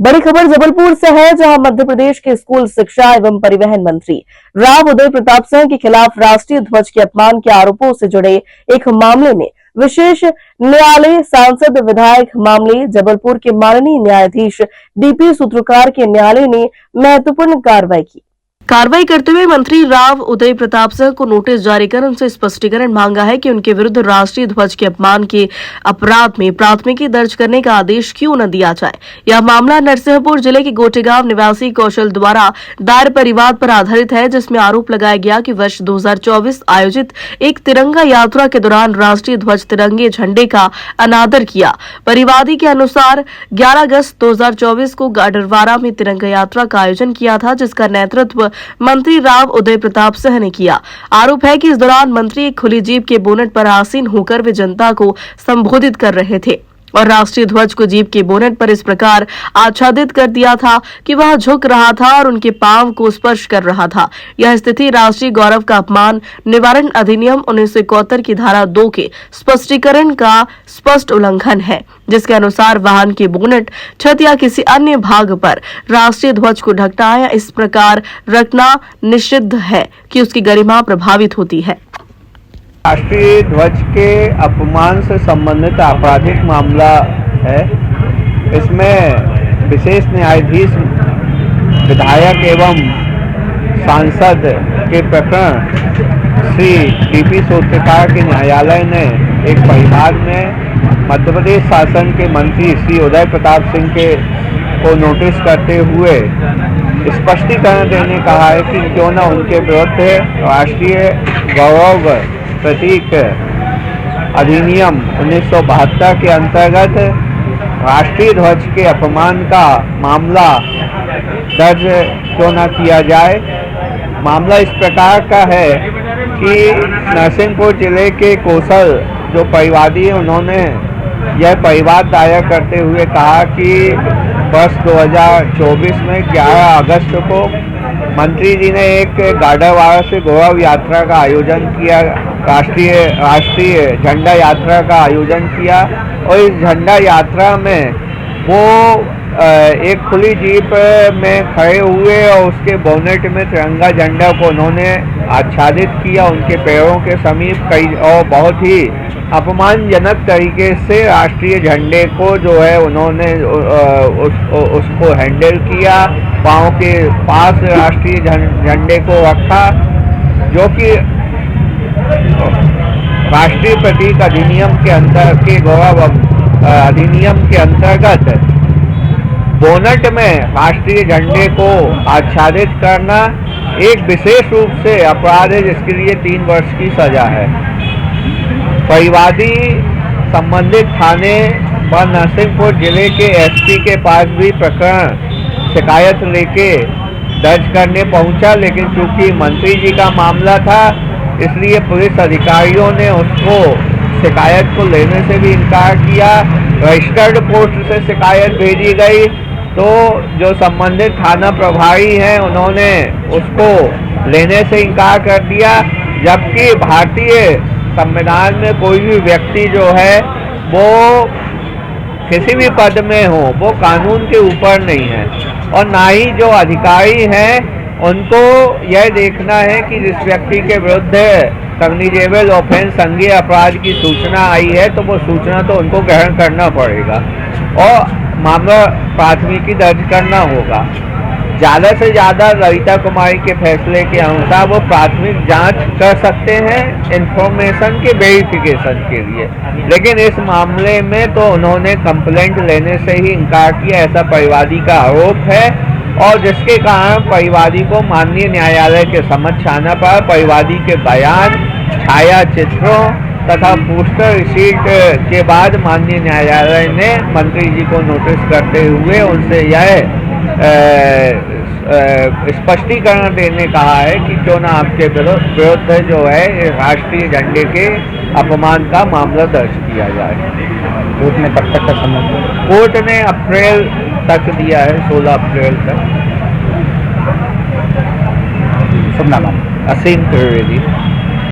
बड़ी खबर जबलपुर से है, जहां मध्य प्रदेश के स्कूल शिक्षा एवं परिवहन मंत्री राव उदय प्रताप सिंह के खिलाफ राष्ट्रीय ध्वज के अपमान के आरोपों से जुड़े एक मामले में विशेष न्यायालय सांसद विधायक मामले जबलपुर के माननीय न्यायाधीश डीपी सूत्रकार के न्यायालय ने महत्वपूर्ण कार्रवाई की। कार्रवाई करते हुए मंत्री राव उदय प्रताप सिंह को नोटिस जारी कर उनसे स्पष्टीकरण मांगा है कि उनके विरुद्ध राष्ट्रीय ध्वज के अपमान के अपराध में प्राथमिकी दर्ज करने का आदेश क्यों न दिया जाए। यह मामला नरसिंहपुर जिले के गोटेगांव निवासी कौशल द्वारा दायर परिवाद पर आधारित है, जिसमें आरोप लगाया गया कि वर्ष 2024 आयोजित एक तिरंगा यात्रा के दौरान राष्ट्रीय ध्वज तिरंगे झंडे का अनादर किया। परिवादी के अनुसार 11 अगस्त 2024 को गाडरवारा में तिरंगा यात्रा का आयोजन किया था, जिसका नेतृत्व मंत्री राव उदय प्रताप सिंह ने किया। आरोप है कि इस दौरान मंत्री एक खुली जीप के बोनेट पर आसीन होकर वे जनता को संबोधित कर रहे थे और राष्ट्रीय ध्वज को जीप के बोनेट पर इस प्रकार आच्छादित कर दिया था कि वह झुक रहा था और उनके पांव को स्पर्श कर रहा था। यह स्थिति राष्ट्रीय गौरव का अपमान निवारण अधिनियम 1971 की धारा 2 के स्पष्टीकरण का स्पष्ट उल्लंघन है, जिसके अनुसार वाहन के बोनेट, छत या किसी अन्य भाग पर राष्ट्रीय ध्वज को ढकना या इस प्रकार रखना निषिद्ध है कि उसकी गरिमा प्रभावित होती है। राष्ट्रीय ध्वज के अपमान से संबंधित आपराधिक मामला है। इसमें विशेष न्यायाधीश विधायक एवं सांसद के प्रकरण श्री डीपी सूत्रकार के न्यायालय ने एक परिवाद में मध्य प्रदेश शासन के मंत्री श्री उदय प्रताप सिंह के को नोटिस करते हुए स्पष्टीकरण देने कहा है कि क्यों न उनके विरुद्ध राष्ट्रीय गौरव प्रतीक अधिनियम 1972 के अंतर्गत राष्ट्रीय ध्वज के अपमान का मामला दर्ज क्यों न किया जाए। मामला इस प्रकार का है कि नरसिंहपुर जिले के कौशल जो परिवादी हैं, उन्होंने यह परिवाद दायर करते हुए कहा कि वर्ष 2024 में 11 अगस्त को मंत्री जी ने एक गाडरवारा से गौरव यात्रा का आयोजन किया, राष्ट्रीय झंडा यात्रा का आयोजन किया और इस झंडा यात्रा में वो एक खुली जीप में खड़े हुए और उसके बोनेट में तिरंगा झंडा को उन्होंने आच्छादित किया उनके पैरों के समीप कई और बहुत ही अपमानजनक तरीके से राष्ट्रीय झंडे को जो है उन्होंने उसको हैंडल किया, पाँव के पास राष्ट्रीय झंडे को रखा, जो कि राष्ट्रीय प्रतीक अधिनियम के अंतर के गौरव अधिनियम के अंतर्गत बोनट में राष्ट्रीय झंडे को आच्छादित करना एक विशेष रूप से अपराध है, जिसके लिए 3 वर्ष की सजा है। परिवादी संबंधित थाने व नरसिंहपुर जिले के एसपी के पास भी प्रकरण शिकायत लेके दर्ज करने पहुंचा, लेकिन चूंकि मंत्री जी का मामला था इसलिए पुलिस अधिकारियों ने उसको शिकायत को लेने से भी इनकार किया। रजिस्टर्ड पोस्ट से शिकायत भेजी गई तो जो संबंधित थाना प्रभारी हैं उन्होंने उसको लेने से इनकार कर दिया, जबकि भारतीय संविधान में कोई भी व्यक्ति जो है वो किसी भी पद में हो वो कानून के ऊपर नहीं है और ना ही जो अधिकारी हैं उनको यह देखना है कि जिस व्यक्ति के विरुद्ध कॉग्निजेबल ऑफेंस संज्ञेय अपराध की सूचना आई है तो वो सूचना तो उनको ग्रहण करना पड़ेगा और मामला प्राथमिकी दर्ज करना होगा। ज़्यादा से ज़्यादा ललिता कुमारी के फैसले के अनुसार वो प्राथमिक जांच कर सकते हैं इंफॉर्मेशन के वेरिफिकेशन के लिए, लेकिन इस मामले में तो उन्होंने कंप्लेंट लेने से ही इनकार किया, ऐसा परिवादी का आरोप है और जिसके कारण परिवादी को माननीय न्यायालय के समक्ष आना पड़ा। परिवादी के बयान, छाया चित्रों तथा पोस्टर रिसीट के बाद माननीय न्यायालय ने मंत्री जी को नोटिस करते हुए उनसे यह स्पष्टीकरण देने कहा है कि क्यों न आपके विरुद्ध जो है राष्ट्रीय झंडे के अपमान का मामला दर्ज किया जाए। कोर्ट ने कब तक का समय दिया? कोर्ट ने अप्रैल तक दिया है, 16 अप्रैल तक। शुभ नाम? असीम त्रिवेदी।